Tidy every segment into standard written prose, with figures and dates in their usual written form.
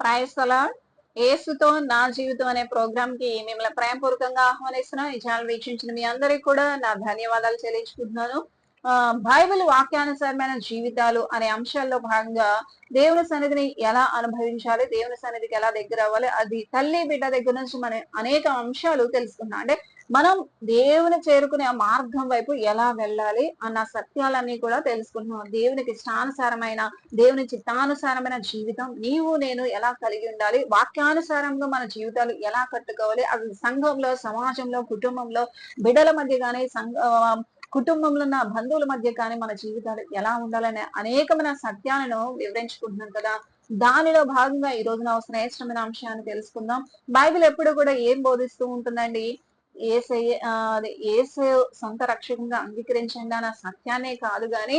Praise the lord. యేసుతో నా జీవితం అనే ప్రోగ్రామ్ కి మిమ్మల్ని ప్రేమపూర్వకంగా ఆహ్వానిస్తున్నాం. ఈ ఛానల్ వీక్షించిన మీ అందరికీ కూడా నా ధన్యవాదాలు చెల్లించుకుంటున్నాను. బైబిల్ వాక్యానుసారమైన జీవితాలు అనే అంశాల్లో భాగంగా దేవుని సన్నిధిని ఎలా అనుభవించాలి, దేవుని సన్నిధికి ఎలా దగ్గర అవ్వాలి, అది తల్లి బిడ్డ దగ్గర నుంచి మనం అనేక అంశాలు తెలుసుకున్నాం. అంటే మనం దేవుని చేరుకునే ఆ మార్గం వైపు ఎలా వెళ్ళాలి అన్న సత్యాలన్నీ కూడా తెలుసుకుంటున్నాం. దేవునికి ఇష్టానుసారమైన, దేవుని చిత్తానుసారమైన జీవితం నీవు నేను ఎలా కలిగి ఉండాలి, వాక్యానుసారంగా మన జీవితాలు ఎలా కట్టుకోవాలి, అది సంఘంలో, సమాజంలో, కుటుంబంలో, బిడ్డల మధ్య కానీ కుటుంబంలో ఉన్న బంధువుల మధ్య కానీ మన జీవితాలు ఎలా ఉండాలనే అనేకమైన సత్యాలను వివరించుకుంటున్నాం కదా. దానిలో భాగంగా ఈ రోజున శ్రేష్టమైన అంశాన్ని తెలుసుకుందాం. బైబిల్ ఎప్పుడు కూడా ఏం బోధిస్తూ ఉంటుందండి? యేసు సొంత రక్షకంగా అంగీకరించండి అన్న సత్యాన్నే కాదు గాని,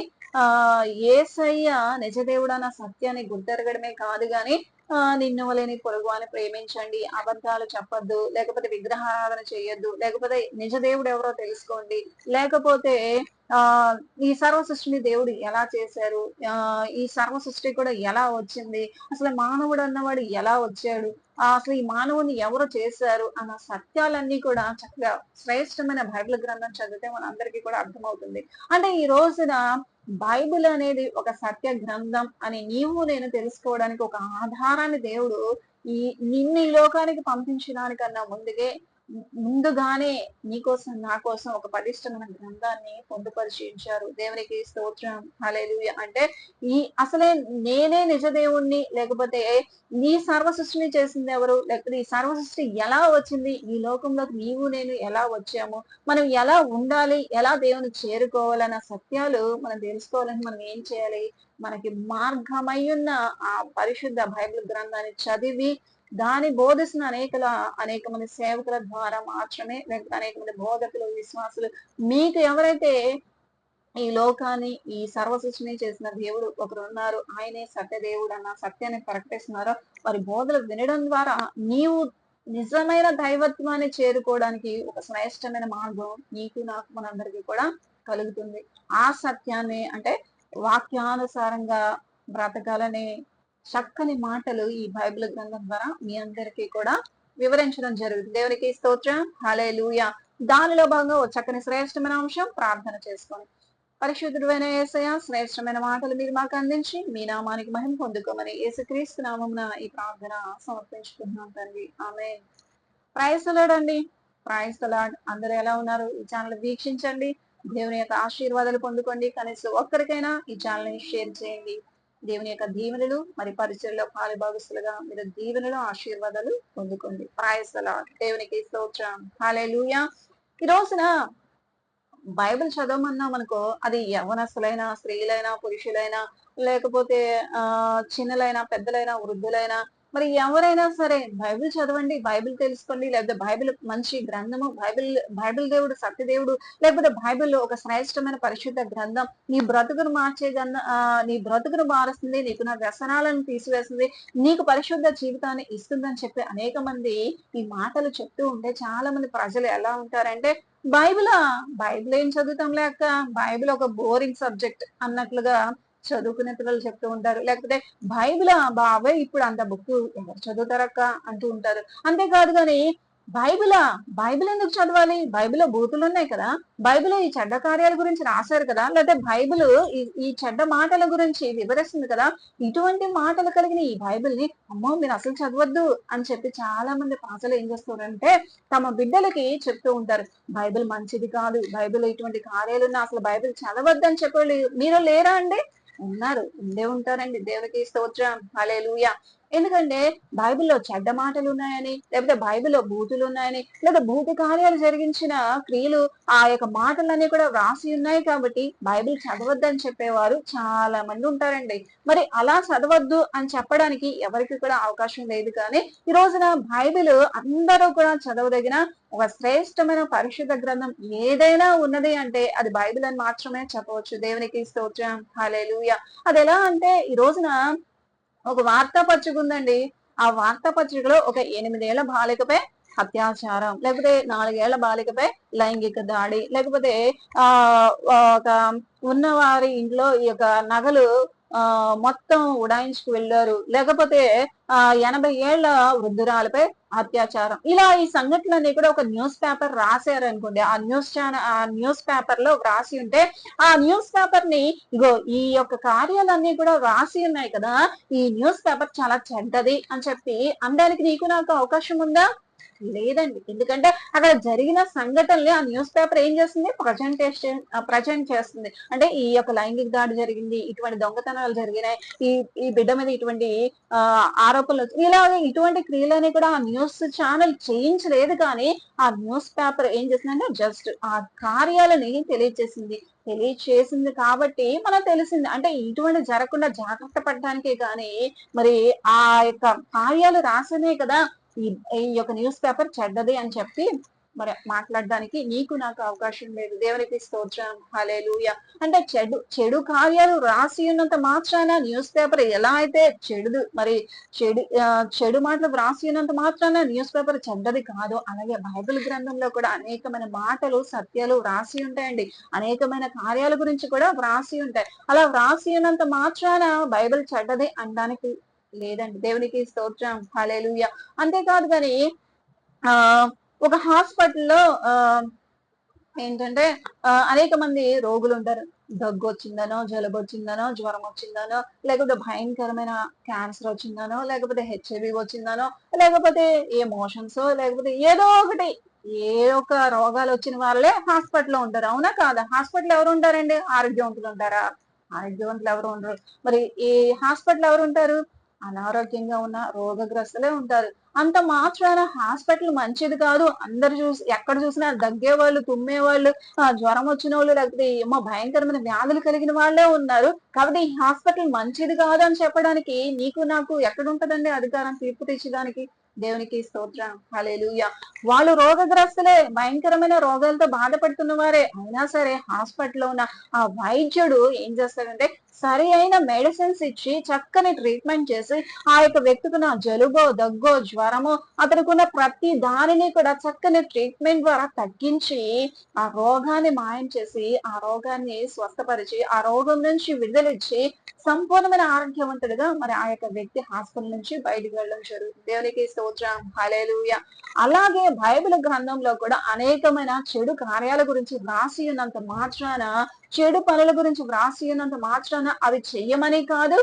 యేసయ్య నిజదేవుడు అన్న సత్యాన్ని గుర్తెరగడమే కాదు గాని, నిన్ను వలెని పొరుగు అని ప్రేమించండి, అబద్ధాలు చెప్పొద్దు, లేకపోతే విగ్రహారాధన చేయొద్దు, లేకపోతే నిజ దేవుడు ఎవరో తెలుసుకోండి, లేకపోతే ఆ ఈ సర్వ సృష్టిని దేవుడు ఎలా చేశారు, ఈ సర్వ సృష్టి కూడా ఎలా వచ్చింది, అసలు మానవుడు అన్నవాడు ఎలా వచ్చాడు, అసలు ఈ మానవుని ఎవరు చేశారు అన్న సత్యాలన్నీ కూడా చక్కగా శ్రేష్టమైన బైబిల్ గ్రంథం చదివితే మనందరికీ కూడా అర్థమవుతుంది. అంటే ఈ రోజున బైబిల్ అనేది ఒక సత్య గ్రంథం అని నీవు నేను తెలుసుకోవడానికి ఒక ఆధారాన్ని దేవుడు ఈ నిన్ను ఈ లోకానికి పంపించడానికన్నా ముందుగానే నీకోసం నా కోసం ఒక పటిష్టమైన గ్రంథాన్ని పొందుపరిచి ఉంచారు. దేవునికి స్తోత్రం, హల్లెలూయా. అంటే అసలే నేనే నిజ దేవుణ్ణి, లేకపోతే ఈ సర్వ సృష్టిని చేసింది ఎవరు, లేకపోతే ఈ సర్వ సృష్టి ఎలా వచ్చింది, ఈ లోకంలోకి నీవు నేను ఎలా వచ్చాము, మనం ఎలా ఉండాలి, ఎలా దేవుని చేరుకోవాలన్న సత్యాలు మనం తెలుసుకోవాలని మనం ఏం చేయాలి? మనకి మార్గమై ఉన్న ఆ పరిశుద్ధ బైబిల్ గ్రంథాన్ని చదివి దాని బోధిస్తున్న అనేక మంది సేవకుల ద్వారా మాత్రమే, లేకపోతే అనేక మంది బోధకులు, విశ్వాసులు, మీకు ఎవరైతే ఈ లోకాన్ని, ఈ సర్వ సృష్టిని చేసిన దేవుడు ఒకరు ఉన్నారు, ఆయనే సత్యదేవుడు అన్న సత్యాన్ని ప్రకటిస్తున్నారో వారి బోధలు వినడం ద్వారా నీవు నిజమైన దైవత్వాన్ని చేరుకోవడానికి ఒక శ్రేష్టమైన మార్గం నీకు నాకు మనందరికీ కూడా కలుగుతుంది. ఆ సత్యాన్ని అంటే వాక్యానుసారంగా బ్రతకాలనే చక్కని మాటలు ఈ బైబిల్ గ్రంథం ద్వారా మీ అందరికీ కూడా వివరించడం జరుగుతుంది. దేవునికి స్తోత్రం, హల్లెలూయా. దానిలో భాగంగా ఒక చక్కని శ్రేష్టమైన అంశం ప్రార్థన చేసుకోండి. పరిశుద్ధుడైన యేసయ్య, శ్రేష్టమైన మాటలు మీరు మాకు అందించి మీ నామానికి మహిమ పొందుకోమని యేసుక్రీస్తు నామమున ఈ ప్రార్థన సమర్పించుకుంటున్నాం తండ్రి, ఆమేన్. ప్రైజ్ ది లార్డ్ అండి. Praise the lord. అందరూ ఎలా ఉన్నారు? ఈ ఛానల్ వీక్షించండి, దేవుని యొక్క ఆశీర్వాదాలు పొందుకోండి. కనీసం ఒక్కరికైనా ఈ ఛానల్ ని షేర్ చేయండి. దేవుని యొక్క దీవెనలు మరి పరిచయలో పాలుభాగస్తులుగా మీరు దీవెనలు, ఆశీర్వాదాలు పొందుకోండి. Praise the lord. దేవునికి స్తోత్రం, హల్లెలూయా. ఈ రోజున బైబిల్ చదవమన్నా మనకు అది యవ్వనస్తులైనా, స్త్రీలైనా, పురుషులైనా, లేకపోతే చిన్నలైనా, పెద్దలైనా, వృద్ధులైనా, మరి ఎవరైనా సరే బైబిల్ చదవండి, బైబిల్ తెలుసుకోండి, లేకపోతే బైబిల్ మంచి గ్రంథము, బైబిల్ దేవుడు సత్యదేవుడు, లేకపోతే బైబిల్ ఒక శ్రేష్టమైన పరిశుద్ధ గ్రంథం, నీ బ్రతుకును మార్చే నీ బ్రతుకును మారుస్తుంది, నీకు నా వ్యసనాలను తీసివేస్తుంది, నీకు పరిశుద్ధ జీవితాన్ని ఇస్తుందని చెప్పి అనేక మంది ఈ మాటలు చెప్తూ ఉంటే చాలా మంది ప్రజలు ఎలా ఉంటారంటే, బైబిల్ ఏం చదువుతాంలే అక్క, బైబిల్ ఒక బోరింగ్ సబ్జెక్ట్ అన్నట్లుగా చదువుకునే పిల్లలు చెప్తూ ఉంటారు. లేకపోతే బాబాయ్ ఇప్పుడు అంత బుక్ ఎవరు చదువుతారక్క అంటూ ఉంటారు. అంతేకాదు గాని బైబిల్ ఎందుకు చదవాలి? బైబిల్లో బూతులు ఉన్నాయి కదా, బైబిల్ ఈ చెడ్డ కార్యాల గురించి రాశారు కదా, లేకపోతే బైబిల్ ఈ చెడ్డ మాటల గురించి వివరిస్తుంది కదా, ఇటువంటి మాటలు కలిగిన ఈ బైబిల్ ని అమ్మో మీరు అసలు చదవద్దు అని చెప్పి చాలా మంది ప్రజలు ఏం చేస్తారంటే తమ బిడ్డలకి చెప్తూ ఉంటారు, బైబిల్ మంచిది కాదు, బైబిల్ ఇటువంటి కార్యాలున్నా అసలు బైబిల్ చదవద్దు అని చెప్పి మీరు లేరా అండి? ఉన్నారు, ఉండే ఉంటారండి. దేవునికి స్తోత్రం, హల్లెలూయా. ఎందుకంటే బైబిల్లో చెడ్డ మాటలు ఉన్నాయని, లేకపోతే బైబిల్లో బూతులు ఉన్నాయని, లేదా భూత కార్యాలు జరిగించిన క్రియలు ఆ యొక్క మాటలన్నీ కూడా వ్రాసి ఉన్నాయి కాబట్టి బైబిల్ చదవద్దని చెప్పేవారు చాలా మంది ఉంటారండి. మరి అలా చదవద్దు అని చెప్పడానికి ఎవరికి కూడా అవకాశం లేదు. కానీ ఈ రోజున బైబిల్ అందరూ కూడా చదవదగిన ఒక శ్రేష్టమైన పరిశుద్ధ గ్రంథం ఏదైనా ఉన్నది అంటే అది బైబిల్ అని మాత్రమే చెప్పవచ్చు. దేవునికి స్తోత్రం, హల్లెలూయా. అది ఎలా అంటే ఈ రోజున ఒక వార్తాపత్రిక ఉందండి. ఆ వార్తాపత్రికలో ఒక 8 ఏళ్ల బాలికపై అత్యాచారం, లేకపోతే 4 ఏళ్ల బాలికపై లైంగిక దాడి, లేకపోతే ఒక ఉన్నవారి ఇంట్లో ఈ యొక్క నగలు మొత్తం ఉడాయించుకు వెళ్ళారు, లేకపోతే 80 ఏళ్ల వృద్ధురాలపై అత్యాచారం. ఇలా ఈ సంఘటనలన్నీ కూడా ఒక న్యూస్ పేపర్ రాశారు అనుకోండి. ఆ న్యూస్ పేపర్ లో వ్రాసి ఉంటే, ఆ న్యూస్ పేపర్ ని ఇగో ఈ యొక్క కార్యాలన్నీ కూడా వ్రాసి ఉన్నాయి కదా, ఈ న్యూస్ పేపర్ చాలా చెడ్డది అని చెప్పి అనడానికి నీకు నాకు అవకాశం ఉందా? లేదండి. ఎందుకంటే అక్కడ జరిగిన సంఘటనలు ఆ న్యూస్ పేపర్ ఏం చేస్తుంది? ప్రజెంట్ చేస్తుంది. అంటే ఈ యొక్క లైంగిక దాడి జరిగింది, ఇటువంటి దొంగతనాలు జరిగినాయి, ఈ ఈ బిడ్డ మీద ఇటువంటి ఆరోపణలు, ఇలాగే ఇటువంటి క్రియలని కూడా ఆ న్యూస్ ఛానల్ చేయించలేదు. కానీ ఆ న్యూస్ పేపర్ ఏం చేసిందంటే జస్ట్ ఆ కార్యాలని తెలియచేసింది కాబట్టి మనకు తెలిసింది. అంటే ఇటువంటి జరగకుండా జాగ్రత్త పడడానికే కానీ మరి ఆ యొక్క కార్యాలు రాసనే కదా ఈ ఈ యొక్క న్యూస్ పేపర్ చెడ్డది అని చెప్పి మరి మాట్లాడడానికి నీకు నాకు అవకాశం లేదు. దేవునికి స్తోత్రం, హల్లెలూయా. అంటే చెడు కార్యాలు రాసి ఉన్నంత మాత్రాన న్యూస్ పేపర్ ఎలా అయితే చెడు మాటలు వ్రాసి ఉన్నంత మాత్రాన న్యూస్ పేపర్ చెడ్డది కాదు, అలాగే బైబిల్ గ్రంథంలో కూడా అనేకమైన మాటలు సత్యాలు వ్రాసి ఉంటాయండి. అనేకమైన కార్యాల గురించి కూడా వ్రాసి ఉంటాయి. అలా వ్రాసి ఉన్నంత మాత్రాన బైబిల్ చెడ్డది అనడానికి లేదండి. దేవునికి స్తోత్రం, హల్లెలూయా. అంతేకాదు కానీ ఆ ఒక హాస్పిటల్లో ఏంటంటే అనేక మంది రోగులు ఉంటారు. దగ్గు వచ్చిందనో, జలుబు వచ్చిందనో, జ్వరం వచ్చిందనో, లేకపోతే భయంకరమైన క్యాన్సర్ వచ్చిందనో, లేకపోతే హెచ్ఐవి వచ్చిందనో, లేకపోతే ఏ మోషన్స్, లేకపోతే ఏదో ఒకటి ఏ ఒక రోగాలు వచ్చిన వాళ్ళే హాస్పిటల్లో ఉంటారు. అవునా కాదా? హాస్పిటల్ ఎవరు ఉంటారండి? ఆరోగ్యవంతులు ఉంటారా? ఆరోగ్యవంతులు ఎవరు ఉండరు. మరి ఈ హాస్పిటల్ ఎవరు ఉంటారు? అనారోగ్యంగా ఉన్న రోగగ్రస్తులే ఉంటారు. అంత మాత్రాన హాస్పిటల్ మంచిది కాదు, అందరు ఎక్కడ చూసినా దగ్గేవాళ్ళు, తుమ్మేవాళ్ళు, జ్వరం వచ్చిన వాళ్ళు, లేకపోతే ఏమో భయంకరమైన వ్యాధులు కలిగిన వాళ్ళే ఉన్నారు. కాబట్టి ఈ హాస్పిటల్ మంచిది కాదు అని చెప్పడానికి నీకు నాకు ఎక్కడుంటదండి అధికారం తీర్పు తెచ్చడానికి? దేవునికి స్తోత్రం, హల్లెలూయా. వాళ్ళు రోగగ్రస్తులే, భయంకరమైన రోగాలతో బాధపడుతున్న వారే అయినా సరే హాస్పిటల్లో ఉన్న ఆ వైద్యుడు ఏం చేస్తాడంటే సరి అయిన మెడిసిన్స్ ఇచ్చి చక్కని ట్రీట్మెంట్ చేసి ఆ యొక్క వ్యక్తికి జలుబో, దగ్గో, జ్వరమో, అతనికి ఉన్న ప్రతి దానిని కూడా చక్కని ట్రీట్మెంట్ ద్వారా తగ్గించి ఆ రోగాన్ని మాయం చేసి ఆ రోగాన్ని స్వస్థపరిచి ఆ రోగం నుంచి విడుదలిచ్చి సంపూర్ణమైన ఆరోగ్యవంతుడిగా మరి ఆ యొక్క వ్యక్తి హాస్పిటల్ నుంచి బయటకు వెళ్ళడం జరుగుతుంది. దేవునికి స్తోత్రం, హల్లెలూయా. అలాగే బైబిల్ గ్రంథంలో కూడా అనేకమైన చెడు కార్యాల గురించి వ్రాసి ఉన్నంత మాత్రాన, చెడు పనుల గురించి వ్రాసి ఉన్నంత మాత్రాన అవి చెయ్యమని కాదు,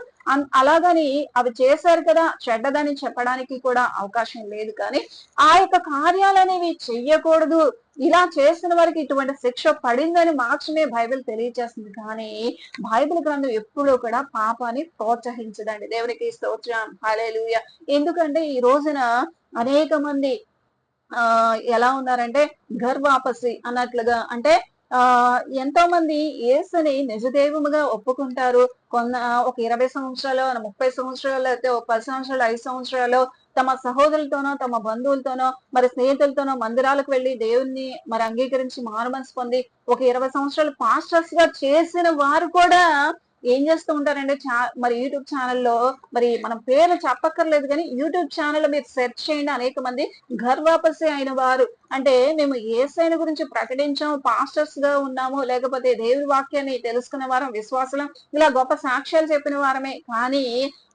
అలాగని అవి చేశారు కదా చెడ్డదని చెప్పడానికి కూడా అవకాశం లేదు. కానీ ఆ యొక్క కార్యాలనేవి చెయ్యకూడదు, ఇలా చేసిన వారికి ఇటువంటి శిక్ష పడిందని మాత్రమే బైబిల్ తెలియజేస్తుంది. కానీ బైబిల్ గ్రంథం ఎప్పుడూ కూడా పాపాన్ని ప్రోత్సహించదండి. దేవునికి స్తోత్రం, హల్లెలూయా. ఎందుకంటే ఈ రోజున అనేక మంది ఎలా ఉన్నారంటే వాపసి అన్నట్లుగా, అంటే ఎంతో మంది యేసుని నిజదేవుముగా ఒప్పుకుంటారు. ఒక 20 సంవత్సరాలు, 30 సంవత్సరాలు, అయితే ఒక 10 సంవత్సరాలు, 5 సంవత్సరాలు తమ సహోదరులతోనో, తమ బంధువులతోనో, మరి స్నేహితులతోనో మందిరాలకు వెళ్లి దేవుణ్ణి మరి అంగీకరించి మారుమనసు పొంది ఒక 20 సంవత్సరాలు పాస్టర్స్ గా చేసిన వారు కూడా ఏం చేస్తూ ఉంటారంటే మరి యూట్యూబ్ ఛానల్లో, మరి మనం పేర్లు చెప్పక్కర్లేదు కానీ యూట్యూబ్ ఛానల్ మీరు సెర్చ్ చేయండి, అనేక మంది వాపసి అయిన వారు, అంటే మేము యేసయ్యను గురించి ప్రకటించాము, పాస్టర్స్ గా ఉన్నాము, లేకపోతే దేవుని వాక్యాన్ని తెలుసుకునే వారం, విశ్వాసం, ఇలా గొప్ప సాక్ష్యాలు చెప్పిన వారమే. కానీ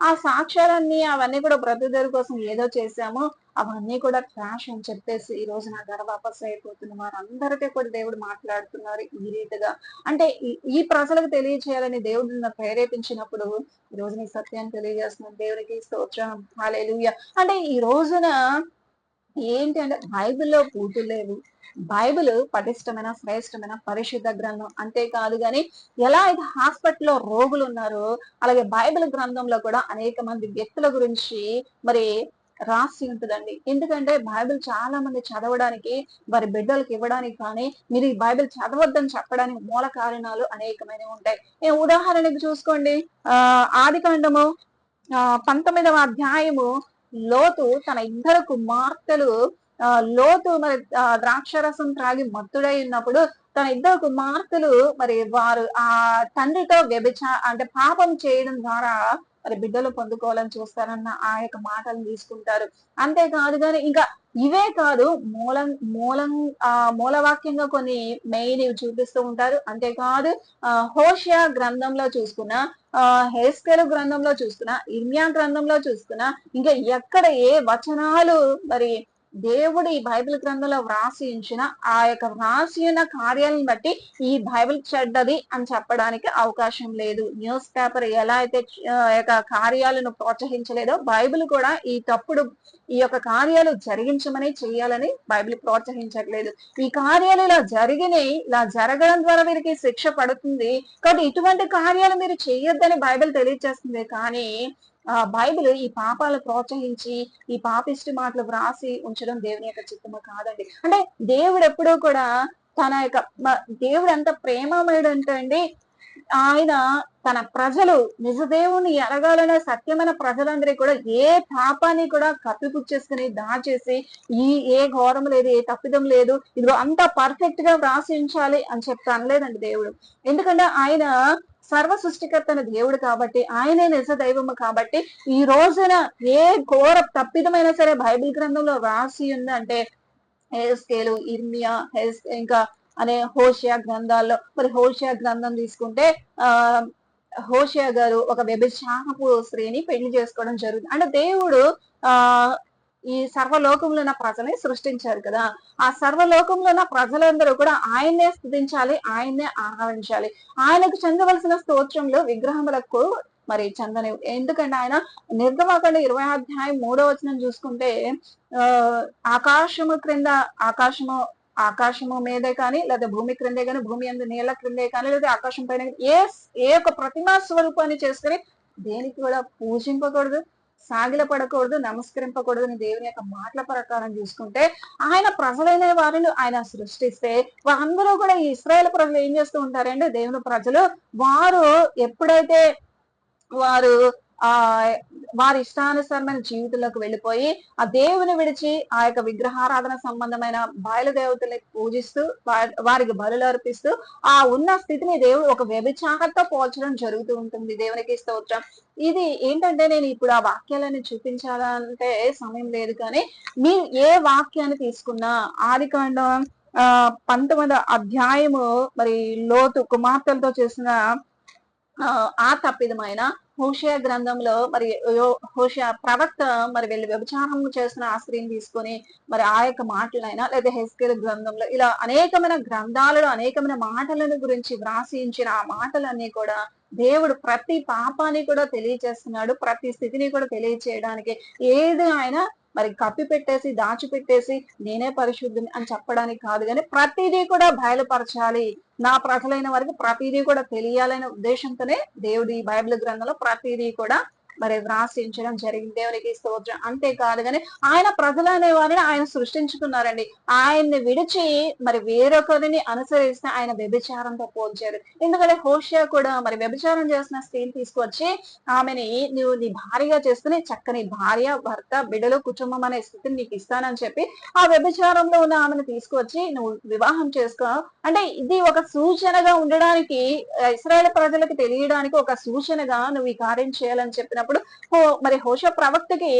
ఆ సాక్ష్యాలన్నీ అవన్నీ కూడా బ్రతుకుదెరువు కోసం ఏదో చేశాము, అవన్నీ కూడా ట్రాష్ అని చెప్పేసి ఈ రోజు నా వాపస్ అయిపోతున్న వారందరికీ కూడా దేవుడు మాట్లాడుతున్నారు ఈ రీతిగా. అంటే ఈ ప్రజలకు తెలియచేయాలని దేవుడు నన్ను ప్రేరేపించినప్పుడు ఈ రోజు నీ సత్యాన్ని తెలియజేస్తున్నాను. దేవునికి స్తోత్రం, హల్లెలూయా. అంటే ఈ రోజున ఏంటి అంటే బైబిల్లో బూతులు లేవు, బైబిల్ పటిష్టమైన, శ్రేష్టమైన పరిశుద్ధ గ్రంథం. అంతేకాదు గాని ఎలా అయితే హాస్పిటల్లో రోగులు ఉన్నారో, అలాగే బైబిల్ గ్రంథంలో కూడా అనేక మంది వ్యక్తుల గురించి మరి రాసి ఉంటుందండి. ఎందుకంటే బైబిల్ చాలా మంది చదవడానికి, వారి బిడ్డలకు ఇవ్వడానికి, కానీ మీరు ఈ బైబిల్ చదవద్దని చెప్పడానికి మూల కారణాలు అనేకమైనవి ఉంటాయి. ఉదాహరణకు చూసుకోండి, ఆది కాండము 19వ అధ్యాయము, లోతు తన ఇద్దరు కుమార్తెలు, లోతు మరి ద్రాక్షరసం త్రాగి మత్తుడై ఉన్నప్పుడు తన ఇద్దరు కుమార్తెలు మరి వారు ఆ తండ్రితో అంటే పాపం చేయడం ద్వారా మరి బిడ్డలు పొందుకోవాలని చూస్తారన్న ఆ యొక్క మాటలు తీసుకుంటారు. అంతేకాదు కానీ ఇంకా ఇవే కాదు, మూలవాక్యంగా కొన్ని మెయిన్ చూపిస్తూ ఉంటారు. అంతేకాదు హోషియా గ్రంథంలో చూసుకున్న హెస్కేలు గ్రంథంలో చూస్తున్నా, ఇర్మియా గ్రంథంలో చూస్తున్నా, ఇంకా ఎక్కడ ఏ వచనాలు మరి దేవుడు ఈ బైబిల్ గ్రంథంలో వ్రాసి ఉంచిన ఆ యొక్క వ్రాసి ఉన్న కార్యాలను బట్టి ఈ బైబిల్ చెడ్డది అని చెప్పడానికి అవకాశం లేదు. న్యూస్ పేపర్ ఎలా అయితే యొక్క కార్యాలను ప్రోత్సహించలేదో బైబిల్ కూడా ఈ తప్పుడు ఈ యొక్క కార్యాలు జరిగించమని చేయాలని బైబిల్ ప్రోత్సహించట్లేదు. ఈ కార్యాలు ఇలా జరగడం ద్వారా వీరికి శిక్ష పడుతుంది కాబట్టి ఇటువంటి కార్యాలు మీరు చేయొద్దని బైబిల్ తెలియజేస్తుంది. కానీ బైబిల్ ఈ పాపాలు ప్రోత్సహించి ఈ పాపిష్టి మాటలు వ్రాసి ఉంచడం దేవుని యొక్క చిత్తము కాదండి. అంటే దేవుడు ఎప్పుడూ కూడా తన యొక్క దేవుడు ఎంత ప్రేమమయుడు అంటే అండి, ఆయన తన ప్రజలు నిజ దేవుని ఎరగాలనే సత్యమైన ప్రజలందరికీ కూడా ఏ పాపాన్ని కూడా కప్పిపుచ్చేసుకుని దాచేసి ఏ ఘోరం లేదు, ఏ తప్పిదం లేదు, ఇదిగో అంత పర్ఫెక్ట్ గా వ్రాసి ఉంచాలి అని చెప్పి అనలేదండి దేవుడు. ఎందుకంటే ఆయన సర్వ సృష్టికర్తన దేవుడు కాబట్టి, ఆయనే నిజ దైవము కాబట్టి ఈ రోజున ఏ ఘోర తప్పిదమైనా సరే బైబిల్ గ్రంథంలో రాసి ఉందంటే హెస్కేలు, ఇర్మియా, ఇంకా అనే హోషియా గ్రంథాల్లో, మరి హోషియా గ్రంథం తీసుకుంటే హోషియా గారు ఒక వ్యభిచారపు స్త్రీని పెళ్లి చేసుకోవడం జరుగుతుంది. అంటే దేవుడు ఈ సర్వలోకంలో ఉన్న ప్రజల్ని సృష్టించారు కదా, ఆ సర్వలోకంలో ఉన్న ప్రజలందరూ కూడా ఆయన్నే స్తుతించాలి, ఆయన్నే ఆరాధించాలి. ఆయనకు చెందవలసిన స్తోత్రంలో విగ్రహములకు మరి చందని. ఎందుకంటే ఆయన నిర్గమాకాండ 20 అధ్యాయం 3వ వచనం చూసుకుంటే ఆకాశము క్రింద ఆకాశము మీదే కానీ, లేదా భూమి క్రిందే కానీ, భూమి అందు నీళ్ల క్రిందే కానీ, లేదా ఆకాశం పైన ఏ ఒక్క ప్రతిమా స్వరూపాన్ని చేసుకుని దేనికి కూడా పూజింపకూడదు, సాగిల పడకూడదు, నమస్కరింపకూడదు అని దేవుని యొక్క మాటల ప్రకారం చూసుకుంటే, ఆయన ప్రజలైన వారిని ఆయన సృష్టిస్తే వారందరూ కూడా ఈ ఇశ్రాయేలు ప్రజలు ఏం చేస్తూ ఉంటారంటే, దేవుని ప్రజలు వారు ఎప్పుడైతే వారు వారి ఇష్టానుసారమైన జీవితంలోకి వెళ్ళిపోయి ఆ దేవుని విడిచి ఆ యొక్క విగ్రహారాధన సంబంధమైన బయలుదేవతల్ని పూజిస్తూ వారికి బలులు అర్పిస్తూ ఆ ఉన్న స్థితిని దేవుడు ఒక వ్యభిచారంతో పోల్చడం జరుగుతూ ఉంటుంది. దేవునికి స్తోత్రం. ఇది ఏంటంటే నేను ఇప్పుడు ఆ వాక్యాలని చూపించాలంటే సమయం లేదు, కానీ మీరు ఏ వాక్యాన్ని తీసుకున్నా ఆదికాండం 19వ అధ్యాయము మరి లోతు కుమార్తెలతో చేసిన ఆ తప్పిదమైన హోషియా గ్రంథంలో మరి హోషియా ప్రవక్త మరి వెళ్ళి వ్యభిచారం చేసిన ఆ స్త్రీని తీసుకొని మరి ఆ యొక్క మాటలైనా లేదా హెస్కేల్ గ్రంథంలో ఇలా అనేకమైన గ్రంథాలలో అనేకమైన మాటలను గురించి వ్రాసించిన ఆ మాటలన్నీ కూడా దేవుడు ప్రతి పాపాన్ని కూడా తెలియచేస్తున్నాడు, ప్రతి స్థితిని కూడా తెలియచేయడానికి. ఏది ఆయన మరి కప్పి పెట్టేసి దాచిపెట్టేసి నేనే పరిశుద్ధిని అని చెప్పడానికి కాదు, కానీ ప్రతిదీ కూడా బయలుపరచాలి, నా ప్రజలైన వారికి ప్రతిదీ కూడా తెలియాలనే ఉద్దేశంతోనే దేవుడు ఈ బైబిల్ గ్రంథంలో ప్రతిదీ కూడా మరి వ్రాసించడం జరిగింది. దేవునికి స్తోత్రం. అంతేకాదు కానీ ఆయన ప్రజలు అనే వారిని ఆయన సృష్టించుకున్నారండి. ఆయన్ని విడిచి మరి వేరొకరిని అనుసరిస్తే ఆయన వ్యభిచారంతో పోల్చారు. ఎందుకంటే హోషియా కూడా మరి వ్యభిచారం చేసిన స్త్రీని తీసుకొచ్చి ఆమెని నువ్వు నీ భార్యగా చేసుకుని చక్కని భార్య, భర్త, బిడ్డలు, కుటుంబం అనే స్థితిని నీకు ఇస్తానని చెప్పి ఆ వ్యభిచారంలో ఉన్న ఆమెను తీసుకొచ్చి నువ్వు వివాహం చేసుకో అంటే ఇది ఒక సూచనగా ఉండడానికి, ఇశ్రాయేలు ప్రజలకు తెలియడానికి ఒక సూచనగా నువ్వు ఈ కార్యం చేయాలని చెప్పినప్పుడు మరి హోషియా ప్రవక్తకి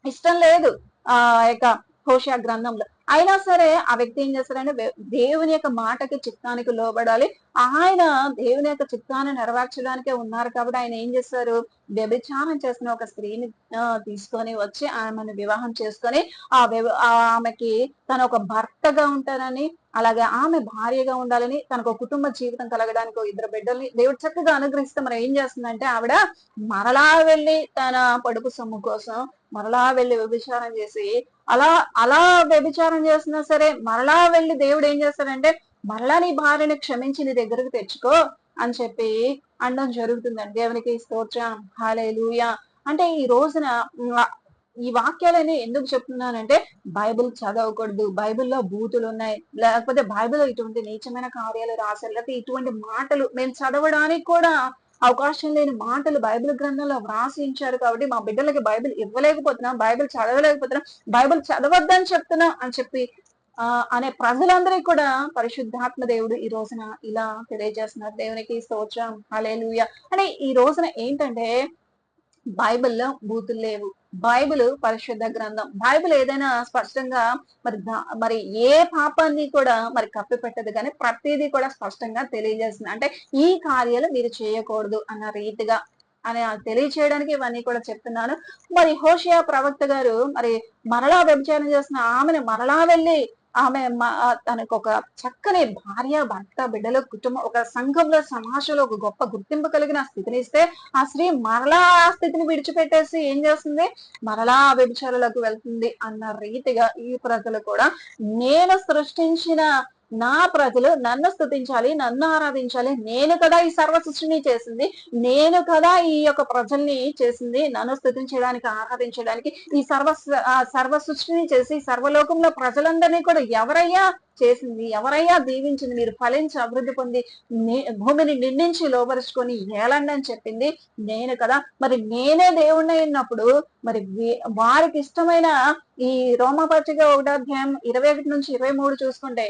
ఇష్టం లేదు ఆ యొక్క హోషియా గ్రంథంలో. అయినా సరే ఆ వ్యక్తి ఏం చేస్తారంటే దేవుని యొక్క మాటకి చిత్తానికి లోబడాలి, ఆయన దేవుని యొక్క చిత్తాన్ని నెరవేర్చడానికే ఉన్నారు కాబట్టి ఆయన ఏం చేస్తారు, వ్యభిచారం చేసిన ఒక స్త్రీని తీసుకొని వచ్చి ఆమెను వివాహం చేసుకొని ఆమెకి తన ఒక భర్తగా ఉంటానని, అలాగే ఆమె భార్యగా ఉండాలని, తనకు కుటుంబ జీవితం కలగడానికి 2 బిడ్డల్ని దేవుడు చక్కగా అనుగ్రహిస్తే మరి ఏం చేస్తుందంటే ఆవిడ మరలా వెళ్ళి తన పొడుపు సొమ్ము కోసం మరలా వెళ్ళి వ్యభిచారం చేసి అలా వ్యభిచారం చేసినా సరే మరలా వెళ్ళి దేవుడు ఏం చేస్తాడంటే మరలా నీ భార్యని క్షమించి నీ దగ్గరకు తెచ్చుకో అని చెప్పి అనడం జరుగుతుందండి. దేవునికి స్తోత్రం. హల్లెలూయా. అంటే ఈ రోజున ఈ వాక్యాలని ఎందుకు చెప్తున్నానంటే బైబిల్ చదవకూడదు, బైబిల్లో బూతులు ఉన్నాయి, లేకపోతే బైబిల్లో ఇటువంటి నీచమైన కార్యాలు రాశారు, లేకపోతే ఇటువంటి మాటలు మేము చదవడానికి కూడా అవకాశం లేని మాటలు బైబిల్ గ్రంథంలో వ్రాసించారు కాబట్టి మా బిడ్డలకి బైబిల్ ఇవ్వలేకపోతున్నాం, బైబిల్ చదవలేకపోతున్నాం, బైబిల్ చదవద్దని చెప్తున్నాం అని చెప్పి అనే ప్రజలందరికీ కూడా పరిశుద్ధాత్మ దేవుడు ఈ రోజున ఇలా తెలియజేస్తున్నారు. దేవునికి స్తోత్రం. హల్లెలూయా. అంటే ఈ రోజున ఏంటంటే బైబిల్లో బూతులు లేవు, బైబిల్ పరిశుద్ధ గ్రంథం. బైబిల్ ఏదైనా స్పష్టంగా మరి ఏ పాపాన్ని కూడా మరి కప్పిపెట్టదు కానీ ప్రతిదీ కూడా స్పష్టంగా తెలియజేస్తుంది. అంటే ఈ కార్యాలు మీరు చేయకూడదు అన్న రీతిగా అని తెలియచేయడానికి ఇవన్నీ కూడా చెప్తున్నాను. మరి హోషేయ ప్రవక్త గారు మరి మరలా వ్యభిచారం చేసిన ఆమెను మరలా వెళ్ళి ఆమె తనకు ఒక చక్కని భార్య, భర్త, బిడ్డలు, కుటుంబం, ఒక సంఘంలో, సమాజంలో ఒక గొప్ప గుర్తింపు కలిగిన స్థితిని ఇస్తే ఆ స్త్రీ మరలా ఆ స్థితిని విడిచిపెట్టేసి ఏం చేస్తుంది, మరలా వ్యభిచారులకు వెళ్తుంది అన్న రీతిగా ఈ ప్రజలు కూడా నేను సృష్టించిన నా ప్రజలు నన్ను స్తుతించాలి, నన్ను ఆరాధించాలి. నేను కదా ఈ సర్వ సృష్టిని చేసింది, నేను కదా ఈ యొక్క ప్రజల్ని చేసింది, నన్ను స్తుతించడానికి, ఆరాధించడానికి. ఈ సర్వ సృష్టిని చేసి సర్వలోకంలో ప్రజలందరినీ కూడా ఎవరయ్యా చేసింది, ఎవరయ్యా దీవించింది, మీరు ఫలించి అభివృద్ధి పొంది భూమిని నిండించి లోబరుచుకొని ఏలండి అని చెప్పింది నేను కదా. మరి నేనే దేవుణ్ణి అయినప్పుడు మరి వారికి ఇష్టమైన ఈ రోమపత్రిక 1 అధ్యాయం 21-23 చూసుకుంటే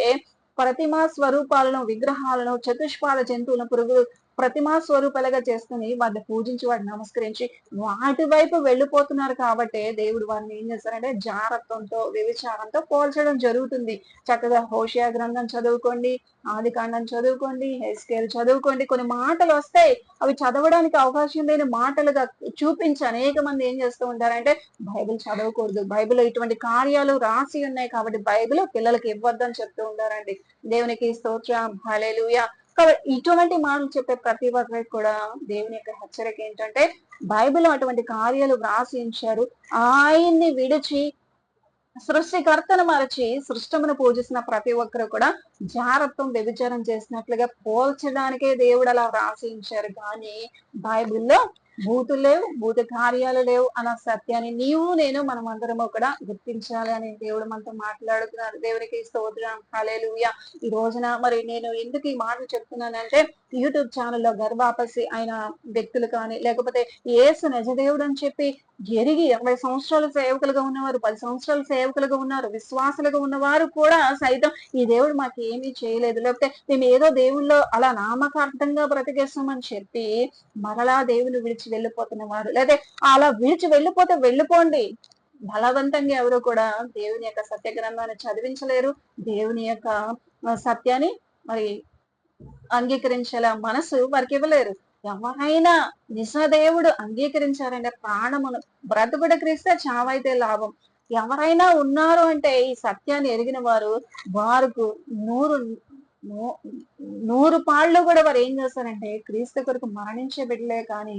ప్రతిమా స్వరూపాలను, విగ్రహాలను, చతుష్పాద జంతువులను, పురుగులు ప్రతిమా స్వరూపాలుగా చేసుకుని వాటిని పూజించి వాటిని నమస్కరించి వాటి వైపు వెళ్ళిపోతున్నారు కాబట్టి దేవుడు వారిని ఏం చేస్తారంటే జారత్వంతో, వ్యభిచారంతో పోల్చడం జరుగుతుంది. చక్కగా హోషేయ గ్రంథం చదువుకోండి, ఆదికాండం చదువుకోండి, హెస్కేల్ చదువుకోండి. కొన్ని మాటలు వస్తాయి, అవి చదవడానికి అవకాశం లేని మాటలుగా చూపించి అనేక మంది ఏం చేస్తూ ఉంటారంటే బైబిల్ చదవకూడదు, బైబిల్లో ఇటువంటి కార్యాలు రాసి ఉన్నాయి కాబట్టి బైబిల్ పిల్లలకి ఇవ్వద్దని చెప్తూ ఉంటారండి. దేవునికి స్తోత్రం, హల్లెలూయా. కాబట్టి ఇటువంటి మాటలు చెప్పే ప్రతి ఒక్కరికి కూడా దేవుని యొక్క హెచ్చరిక ఏంటంటే బైబిల్ అటువంటి కార్యాలు వ్రాసి ఉంచారు. ఆయన్ని విడిచి సృష్టికర్తను మరచి సృష్టమును పూజిస్తున్న ప్రతి ఒక్కరు కూడా జారత్వం, వ్యభిచారం చేసినట్లుగా పోల్చడానికే దేవుడు అలా వ్రాసి ఉంచారు. కానీ బైబిల్లో భూతులు లేవు, భూత కార్యాలు లేవు అన్న సత్యాన్ని నీవు నేను మనం అందరము కూడా గుర్తించాలి అని దేవుడు మనతో మాట్లాడుతున్నారు. దేవునికి స్తోత్రం, హల్లెలూయా. ఈ రోజున మరి నేను ఎందుకు ఈ మాటలు చెప్తున్నానంటే యూట్యూబ్ ఛానల్లో గర్భాపసి అయిన వ్యక్తులు కానీ లేకపోతే యేసు నిజదేవుడు అని చెప్పి ఎరిగి 20 సంవత్సరాలు సేవకులుగా ఉన్నవారు, 10 సంవత్సరాలు సేవకులుగా ఉన్నారు, విశ్వాసులుగా ఉన్నవారు కూడా సైతం ఈ దేవుడు మాకు ఏమీ చేయలేదు, లేకపోతే మేము ఏదో దేవుల్లో అలా నామకార్థంగా బ్రతికేస్తామని చెప్పి మరలా దేవుని విడిచి వెళ్ళిపోతున్న వారు, లేదా అలా విడిచి వెళ్ళిపోతే వెళ్ళిపోండి, బలవంతంగా ఎవరు కూడా దేవుని యొక్క సత్య గ్రంథాన్ని చదివించలేరు. దేవుని యొక్క సత్యాన్ని మరి అంగీకరించేలా మనసు వారికి ఇవ్వలేరు. ఎవరైనా నిజదేవుడు అంగీకరించారంటే ప్రాణమును బ్రతుకుడ క్రీస్తే చావైతే లాభం. ఎవరైనా ఉన్నారు అంటే ఈ సత్యాన్ని ఎరిగిన వారు వారికి 100 పాళ్ళు కూడా వారు ఏం చేస్తారంటే క్రీస్తు కొరకు మరణించే బిడ్డలే కానీ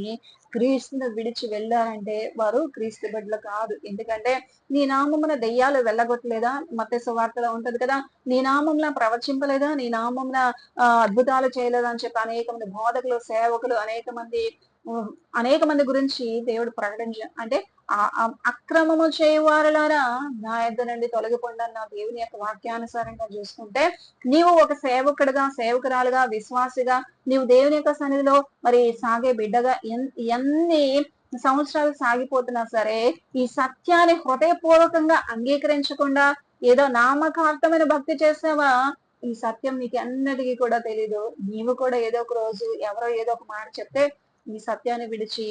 క్రీస్తును విడిచి వెళ్ళారంటే వారు క్రీస్తు బిడ్డలు కాదు. ఎందుకంటే నీ నామమున దెయ్యాలు వెళ్ళగొట్టలేదా, మత్తయి సువార్తలో ఉంటది కదా, నీ నామమున ప్రవచింపలేదా, నీ నామమున అద్భుతాలు చేయలేదా అని చెప్పి అనేక మంది బోధకులు, సేవకులు అనేక మంది గురించి దేవుడు అంటే అక్రమము చేయవారులారా నా యొద్ద నుండి తొలగిపోండి అన్న దేవుని యొక్క వాక్యానుసారంగా చూసుకుంటే నీవు ఒక సేవకుడుగా, సేవకురాలుగా, విశ్వాసిగా నీవు దేవుని యొక్క సన్నిధిలో మరి సాగే బిడ్డగా ఎన్ని సంవత్సరాలు సాగిపోతున్నా సరే ఈ సత్యాన్ని హృదయపూర్వకంగా అంగీకరించకుండా ఏదో నామకార్థమైన భక్తి చేసావా, ఈ సత్యం నీకు అన్నిటికీ కూడా తెలీదు. నీవు కూడా ఏదో ఒక రోజు ఎవరో ఏదో ఒక మాట చెప్తే ఈ సత్యాన్ని విడిచి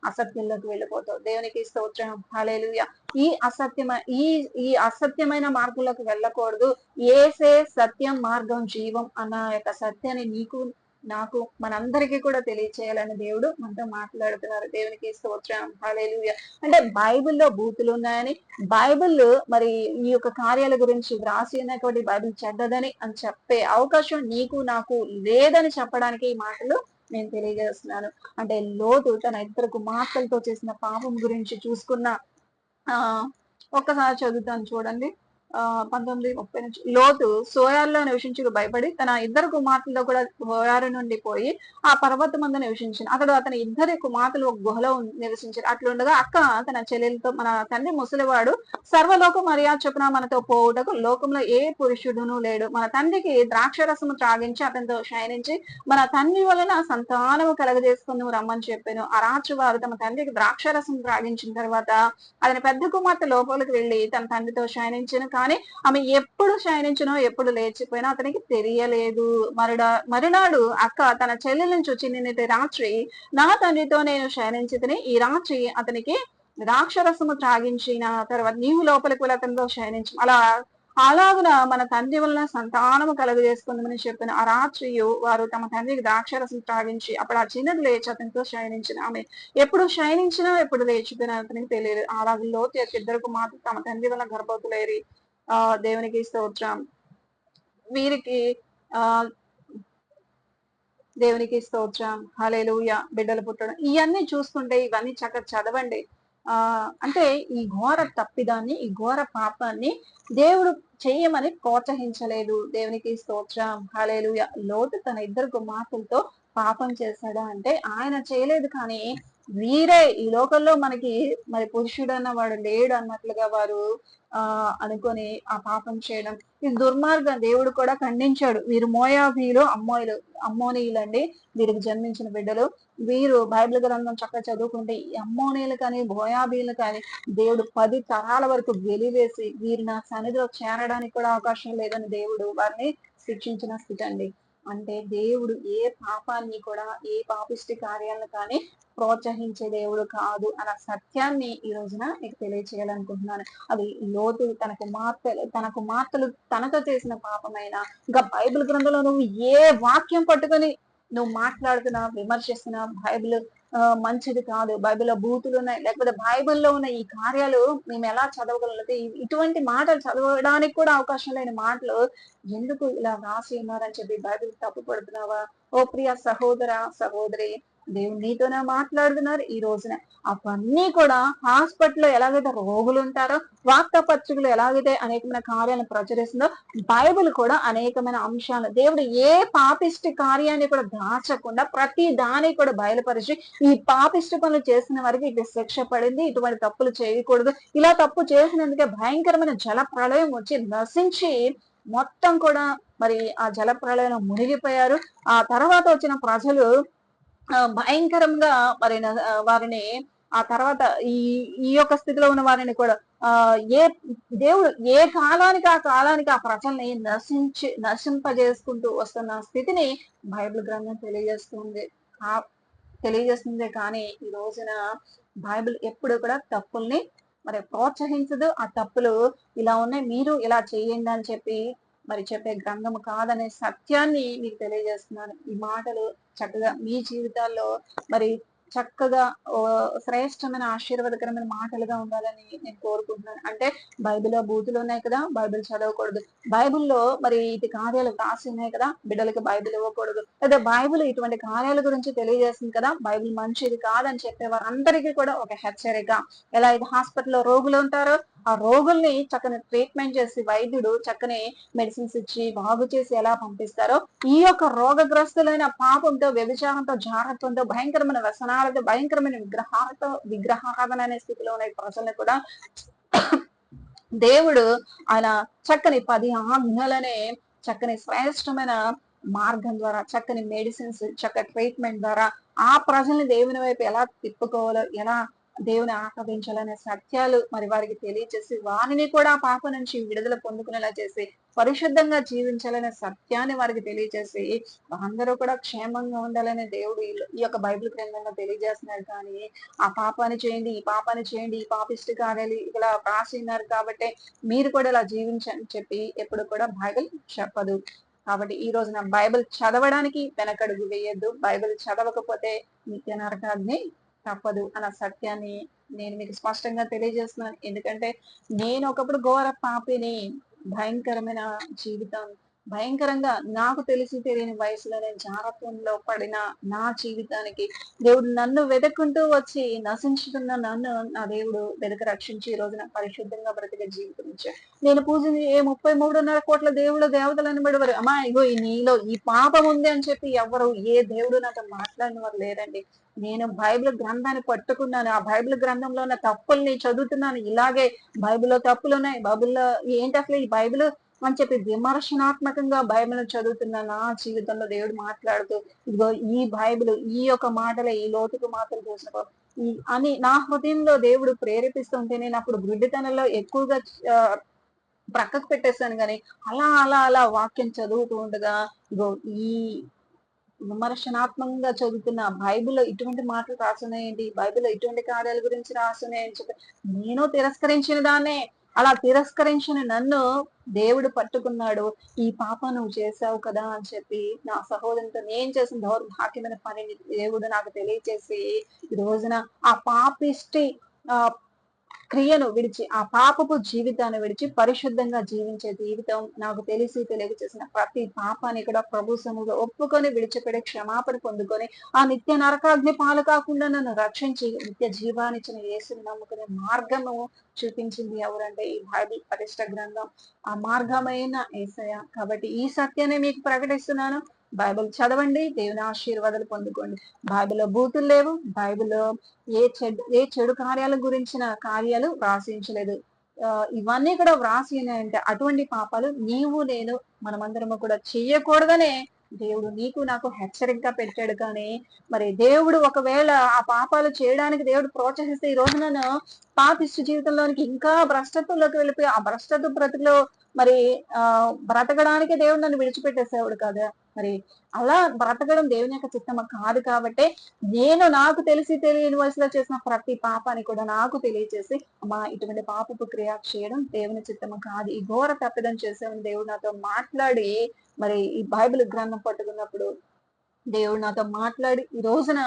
అసత్యంలోకి వెళ్ళిపోతావు. దేవునికి స్తోత్రం, హల్లెలూయా. ఈ అసత్యమైన మార్గంలోకి వెళ్ళకూడదు. ఏసే సత్యం, మార్గం, జీవం అన్న యొక్క సత్యాన్ని నీకు నాకు మనందరికీ కూడా తెలియచేయాలని దేవుడు మనతో మాట్లాడుతున్నారు. దేవునికి స్తోత్రం, హల్లెలూయా. అంటే బైబిల్లో బూతులు ఉన్నాయని, బైబిల్ మరి ఈ యొక్క కార్యాల గురించి వ్రాసి ఉన్నటువంటి బైబిల్ చెడ్డదని అని చెప్పే అవకాశం నీకు నాకు లేదని చెప్పడానికి ఈ మాటలు నేను తెలియజేస్తున్నాను. అంటే లోతు తన 2 కుమార్తెలతో చేసిన పాపం గురించి చూసుకున్న ఒక్కసారి చదువుతాను చూడండి. 19:30 నుంచి లోతు సోయారులో నివసించుకు భయపడి తన 2 కుమార్తెలతో కూడా సోయారు నుండి పోయి ఆ పర్వతం మందు నివసించాను. అతడు అతని 2 కుమార్తెలు ఒక గుహలో నివసించారు. అట్లుండగా అక్క తన చెల్లెలతో మన తండ్రి ముసలివాడు సర్వలోక మర్యాద చొప్పున మనతో పోవుటకు లోకంలో ఏ పురుషుడును లేడు. మన తండ్రికి ద్రాక్షరసము త్రాగించి అతనితో శయనించి మన తండ్రి వలన సంతానము కలగజేసుకుని రమ్మని చెప్పాను. ఆ రాత్రి వారు తమ తండ్రికి ద్రాక్షరసం త్రాగించిన తర్వాత అతని పెద్ద కుమార్తె లోపలికి వెళ్లి తన తండ్రితో శయనించను. కానీ ఆమె ఎప్పుడు శయనించినో ఎప్పుడు లేచిపోయినా అతనికి తెలియలేదు. మరునాడు అక్క తన చెల్లెల నుంచి వచ్చి నిన్నటి రాత్రి నా తండ్రితో నేను శయనించితిని, ఈ రాత్రి అతనికి ద్రాక్షరసము త్రాగించిన తర్వాత నీవు లోపలికి వెళ్ళి అతనితో శయనించు. అలాగున మన తండ్రి వలన సంతానము కలుగజేసుకుందామని చెప్పిన ఆ రాత్రి వారు తమ తండ్రికి ద్రాక్షరసం త్రాగించి అప్పుడు ఆ చిన్నది లేచి అతనితో శయనించిన. ఆమె ఎప్పుడు శయనించినా ఎప్పుడు లేచిపోయినా అతనికి తెలియదు. అలాగే లోతు యొక్క ఇద్దరు కుమార్తెలు తమ తండ్రి వలన గర్భవతులేరి దేవునికి స్తోత్రం. వీరికి ఆ దేవునికి స్తోత్రం. హల్లెలూయా. బిడ్డలు పుట్టడం ఇవన్నీ చూస్తుంటే ఇవన్నీ చక్కగా చదవండి. అంటే ఈ ఘోర తప్పిదాన్ని, ఈ ఘోర పాపాన్ని దేవుడు చెయ్యమని ప్రోత్సహించలేదు. దేవునికి స్తోత్రం. హల్లెలూయా. లోతు తన ఇద్దరు కుమార్తెలతో పాపం చేశాడా అంటే ఆయన చేయలేదు, కానీ వీరే ఈ లోకంలో మనకి మరి పురుషుడు అన్న వాడు లేడు అన్నట్లుగా వారు అనుకొని ఆ పాపం చేయడం, ఈ దుర్మార్గం దేవుడు కూడా ఖండించాడు. వీరు మోయాబీలు అమ్మోనీయులండి, వీరికి జన్మించిన బిడ్డలు. వీరు బైబిల్ గ్రంథం చక్కగా చదువుకుంటే ఈ అమ్మోనీయులు కానీ మోయాబీలు కానీ దేవుడు 10 తరాల వరకు వెలివేసి వీరు నా సన్నిధిలో చేరడానికి కూడా అవకాశం లేదని దేవుడు వారిని శిక్షించిన స్థితి అండి. అంటే దేవుడు ఏ పాపాన్ని కూడా, ఏ పాపిష్టి కార్యాలను కానీ ప్రోత్సహించే దేవుడు కాదు అన్న సత్యాన్ని ఈ రోజున మీకు తెలియచేయాలనుకుంటున్నాను. అది లోతు తన కుమార్తెలు తనతో చేసిన పాపమైనా, ఇంకా బైబిల్ గ్రంథంలో నువ్వు ఏ వాక్యం పట్టుకొని నువ్వు మాట్లాడుతున్నా, విమర్శిస్తున్నా, బైబిల్ మంచిది కాదు, బైబిల్లో బూతులు ఉన్నాయి, లేకపోతే బైబిల్లో ఉన్న ఈ కార్యాలు మేము ఎలా చదవగలం, ఇటువంటి మాటలు చదవడానికి కూడా అవకాశం లేని మాటలు ఎందుకు ఇలా రాసి ఉన్నారని చెప్పి బైబిల్ తప్పు పడుతున్నావా? ఓ ప్రియ సహోదర సహోదరి, దేవుడు నీతోనే మాట్లాడుతున్నారు ఈ రోజున. అవన్నీ కూడా హాస్పిటల్లో ఎలాగైతే రోగులు ఉంటారో, వార్తాపత్రికలు ఎలాగైతే అనేకమైన కార్యాలను ప్రచురిస్తుందో, బైబిల్ కూడా అనేకమైన అంశాలు దేవుడు ఏ పాపిష్టి కార్యాన్ని కూడా దాచకుండా ప్రతి దాన్ని కూడా బయలుపరిచి ఈ పాపిష్టి పనులు చేసిన వారికి ఇది శిక్ష పడింది, ఇటువంటి తప్పులు చేయకూడదు, ఇలా తప్పు చేసినందుకే భయంకరమైన జల ప్రళయం వచ్చి నశించి మొత్తం కూడా మరి ఆ జల ప్రళయంలో మునిగిపోయారు. ఆ తర్వాత వచ్చిన ప్రజలు భయంకరంగా మరి వారిని ఆ తర్వాత ఈ ఈ యొక్క స్థితిలో ఉన్న వారిని కూడా ఏ దేవుడు ఏ కాలానికి ఆ కాలానికి ఆ ప్రజల్ని నశింపజేసుకుంటూ వస్తున్న స్థితిని బైబిల్ గ్రంథం తెలియజేస్తుంది. కానీ ఈ రోజున బైబిల్ ఎప్పుడు కూడా తప్పుల్ని మరి ప్రోత్సహించదు. ఆ తప్పులు ఇలా ఉన్నాయి, మీరు ఇలా చేయండి అని చెప్పి మరి చెప్పే గ్రంథము కాదనే సత్యాన్ని మీకు తెలియజేస్తున్నాను. ఈ మాటలు చక్కగా మీ జీవితాల్లో మరి చక్కగా శ్రేష్టమైన ఆశీర్వాదకరమైన మాటలుగా ఉండాలని నేను కోరుకుంటున్నాను. అంటే బైబిల్లో బూతులు ఉన్నాయి కదా, బైబిల్ చదవకూడదు, బైబిల్లో మరి ఇటు కార్యాలు రాసి ఉన్నాయి కదా, బిడ్డలకి బైబిల్ ఇవ్వకూడదు, లేదా బైబిల్ ఇటువంటి కార్యాల గురించి తెలియజేస్తుంది కదా, బైబిల్ మంచిది కాదని చెప్పే వారందరికీ కూడా ఒక హెచ్చరిక. ఎలా అయితే హాస్పిటల్లో రోగులు ఉంటారో ఆ రోగుల్ని చక్కని ట్రీట్మెంట్ చేసి వైద్యుడు చక్కని మెడిసిన్స్ ఇచ్చి బాగు చేసి ఎలా పంపిస్తారో, ఈ యొక్క రోగగ్రస్తులైన పాపంతో, వ్యభిచారంతో, జాగ్రత్తతో, భయంకరమైన వ్యసనాలతో, భయంకరమైన విగ్రహారాధన అనే స్థితిలో ఉన్న ప్రజల్ని కూడా దేవుడు ఆయన చక్కని 10 ఆజ్ఞలనే చక్కని శ్రేష్టమైన మార్గం ద్వారా, చక్కని మెడిసిన్స్, చక్కని ట్రీట్మెంట్ ద్వారా ఆ ప్రజల్ని దేవుని వైపు ఎలా తిప్పుకోవాలో, ఎలా దేవుని ఆరాధించాలనే సత్యాలు మరి వారికి తెలియజేసి వారిని కూడా పాప నుంచి విడుదల పొందుకునేలా చేసి పరిశుద్ధంగా జీవించాలనే సత్యాన్ని వారికి తెలియజేసి అందరూ కూడా క్షేమంగా ఉండాలనే దేవుడు ఈ యొక్క బైబిల్ గ్రంథంలో తెలియజేస్తున్నారు. కానీ ఆ పాపాన్ని చేయండి, ఈ పాపాన్ని చేయండి, ఈ పాపిష్టి కార్యాలు ఇలా రాసి ఉన్నారు కాబట్టి మీరు కూడా ఇలా జీవించని చెప్పి ఎప్పుడు కూడా బైబిల్ చెప్పదు. కాబట్టి ఈ రోజున బైబిల్ చదవడానికి వెనకడుగు వేయొద్దు. బైబిల్ చదవకపోతే నిత్య నరకాగ్ని తప్పదు అన్న సత్యాన్ని నేను మీకు స్పష్టంగా తెలియజేస్తున్నాను. ఎందుకంటే నేను ఒకప్పుడు ఘోర పాపిని, భయంకరమైన జీవితం, భయంకరంగా నాకు తెలిసి తెలియని వయసులో నేను జారత్వంలో పడిన నా జీవితానికి దేవుడు నన్ను వెతుక్కుంటూ వచ్చి నశించుతున్న నన్ను నా దేవుడు వెతక రక్షించి ఈ రోజున పరిశుద్ధంగా బ్రతికే జీవితం ఇచ్చాడు. నేను పూజించి 33.5 కోట్ల దేవుడు దేవతలను బడివారు అమ్మా ఇగో నీలో ఈ పాపం ఉంది అని చెప్పి ఎవరు ఏ దేవుడు నాతో మాట్లాడిన వారు లేరండి. నేను బైబిల్ గ్రంథాన్ని పట్టుకున్నాను, ఆ బైబిల్ గ్రంథంలో ఉన్న తప్పుల్ని చదువుతున్నాను. ఇలాగే బైబిల్లో తప్పులు ఉన్నాయి, బైబిల్లో ఏంటి అసలు ఈ బైబిల్ అని చెప్పి విమర్శనాత్మకంగా బైబిల్ చదువుతున్న నా జీవితంలో దేవుడు మాట్లాడుతూ ఇదిగో ఈ బైబిల్ ఈ యొక్క మాటలే ఈ లోతుకు మాటలు చూసినప్పుడు అని నా హృదయంలో దేవుడు ప్రేరేపిస్తుంటే నేను అప్పుడు గుడ్డితనంలో ఎక్కువగా ప్రక్కకు పెట్టేశాను. కానీ అలా అలా అలా వాక్యం చదువుతూ ఉండగా ఇగో ఈ విమర్శనాత్మకంగా చదువుతున్న బైబిల్లో ఇటువంటి మాటలు రాసున్నాయండి, బైబిల్లో ఇటువంటి కార్యాల గురించి రాసున్నాయని చెప్పి నేను తిరస్కరించిన దాన్నే. అలా తిరస్కరించిన నన్ను దేవుడు పట్టుకున్నాడు. ఈ పాప నువ్వు చేశావు కదా అని చెప్పి నా సహోదరునితో నేను చేసిన దౌర్భాగ్యమైన పనిని దేవుడు నాకు తెలియచేసి ఈ రోజున ఆ పాపిష్టి ఆ క్రియను విడిచి, ఆ పాపపు జీవితాన్ని విడిచి పరిశుద్ధంగా జీవించే జీవితం, నాకు తెలిసి తెలియక చేసిన ప్రతి పాపాన్ని కూడా ప్రభు సన్నిధిలో ఒప్పుకొని విడిచిపెట్టి క్షమాపణ పొందుకొని ఆ నిత్య నరకాగ్ని పాలు కాకుండా నన్ను రక్షించి నిత్య జీవాన్నిచ్చిన యేసుని నమ్ముకునే మార్గము చూపించింది ఎవరంటే ఈ బైబిల్ పరిష్ట గ్రంథం. ఆ మార్గమైన యేసయ్య. కాబట్టి ఈ సత్యాన్ని మీకు ప్రకటిస్తున్నాను. బైబిల్ చదవండి, దేవుని ఆశీర్వాదాలు పొందుకోండి. బైబిల్లో బూతులు లేవు, బైబిల్లో ఏ చెడు కార్యాల గురించిన కార్యాలు వ్రాసించలేదు. ఇవన్నీ కూడా వ్రాసి ఉన్నాయంటే అటువంటి పాపాలు నీవు నేను మనమందరము కూడా చెయ్యకూడదనే దేవుడు నీకు నాకు హెచ్చరికగా పెట్టాడు. కానీ మరి దేవుడు ఒకవేళ ఆ పాపాలు చేయడానికి దేవుడు ప్రోత్సహిస్తే ఈ రోజు నన్ను పాపిష్టి జీవితంలోనికి ఇంకా భ్రష్టత్వంలోకి వెళ్ళిపోయి ఆ భ్రష్టత్వ బ్రతుకులో మరి బ్రతకడానికి దేవుడు నన్ను విడిచిపెట్టేసేవాడు కదా. మరి అలా బ్రతకడం దేవుని యొక్క చిత్తమ కాదు. కాబట్టి నేను నాకు తెలిసి తెలియని వయసులో చేసిన ప్రతి పాపాన్ని కూడా నాకు తెలియచేసి, అమ్మా ఇటువంటి పాపపు క్రియ చేయడం దేవుని చిత్తము కాదు, ఈ ఘోర తప్పిదం చేసామని దేవుడు నాతో మాట్లాడి మరి ఈ బైబిల్ గ్రంథం పట్టుకున్నప్పుడు దేవుడు నాతో మాట్లాడి ఈ రోజున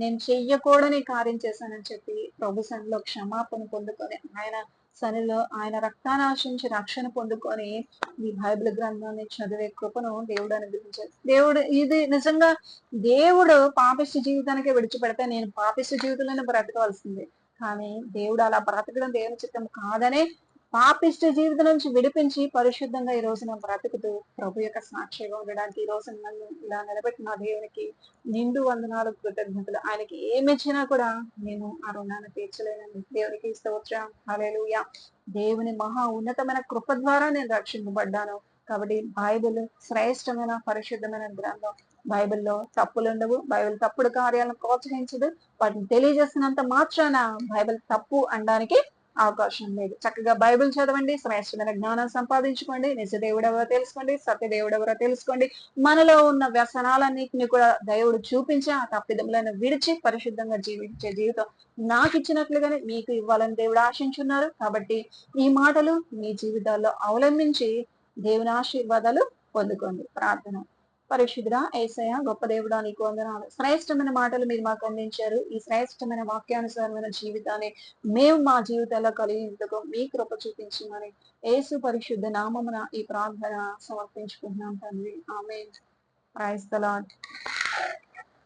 నేను చెయ్యకూడని కార్యం చేశానని చెప్పి ప్రభు సన్నిధిలో క్షమాపణ పొందుకొని ఆయన సన్నిధిలో ఆయన రక్తాన్ని ఆశించి రక్షణ పొందుకొని ఈ బైబిల్ గ్రంథాన్ని చదివే కృపను దేవుడు అనుగ్రహించారు. దేవుడు ఇది నిజంగా దేవుడు పాపిష్టి జీవితానికి విడిచిపెడితే నేను పాపిష్టి జీవితంలోనే బ్రతకవలసింది. కానీ దేవుడు అలా బ్రతకడం దేవుని చిత్తం కాదనే పాపిష్టి జీవితం నుంచి విడిపించి పరిశుద్ధంగా ఈ రోజున బ్రతుకుతూ ప్రభు యొక్క సాక్షిగా ఉండడానికి ఈ రోజు నన్ను ఇలా నిలబెట్టిన దేవునికి నిండు వందనాలు, కృతజ్ఞతలు. ఆయనకి ఏమి ఇచ్చినా కూడా నేను ఆ రుణాన్ని తీర్చలేనండి. దేవునికి స్తోత్రం, హల్లెలూయా. దేవుని మహా ఉన్నతమైన కృప ద్వారా నేను రక్షింపబడ్డాను. కాబట్టి బైబిల్ శ్రేష్టమైన పరిశుద్ధమైన గ్రంథం. బైబిల్లో తప్పులు ఉండవు, బైబిల్ తప్పుడు కార్యాలను ప్రోత్సహించదు. వాటిని తెలియజేసినంత మాత్రాన బైబిల్ తప్పు అనడానికి అవకాశం లేదు. చక్కగా బైబిల్ చదవండి, శ్రేష్టమైన జ్ఞానం సంపాదించుకోండి, నిజ దేవుడు ఎవరో తెలుసుకోండి, సత్య దేవుడు ఎవరో తెలుసుకోండి. మనలో ఉన్న వ్యసనాలన్నింటినీ కూడా దేవుడు చూపించి ఆ తప్పిదములను విడిచి పరిశుద్ధంగా జీవించే జీవితం నాకు ఇచ్చినట్లుగానే మీకు ఇవ్వాలని దేవుడు ఆశించున్నారు. కాబట్టి ఈ మాటలు మీ జీవితాల్లో అవలంబించి దేవుని ఆశీర్వాదాలు పొందుకోండి. ప్రార్థన. పరిశుద్ధుడా యేసయ్య, గొప్ప దేవుడా నీకు వందనాలు. శ్రేష్టమైన మాటలు మీరు మాకు అందించారు. ఈ శ్రేష్టమైన వాక్యానుసారమైన జీవితాన్ని మేము మా జీవితాల్లో కలిగినందుకు మీ కృప చూపించమని యేసు పరిశుద్ధ నామమున ఈ ప్రార్థన సమర్పించుకుంటున్నాం తండ్రి. ఆమేన్. Praise the lord.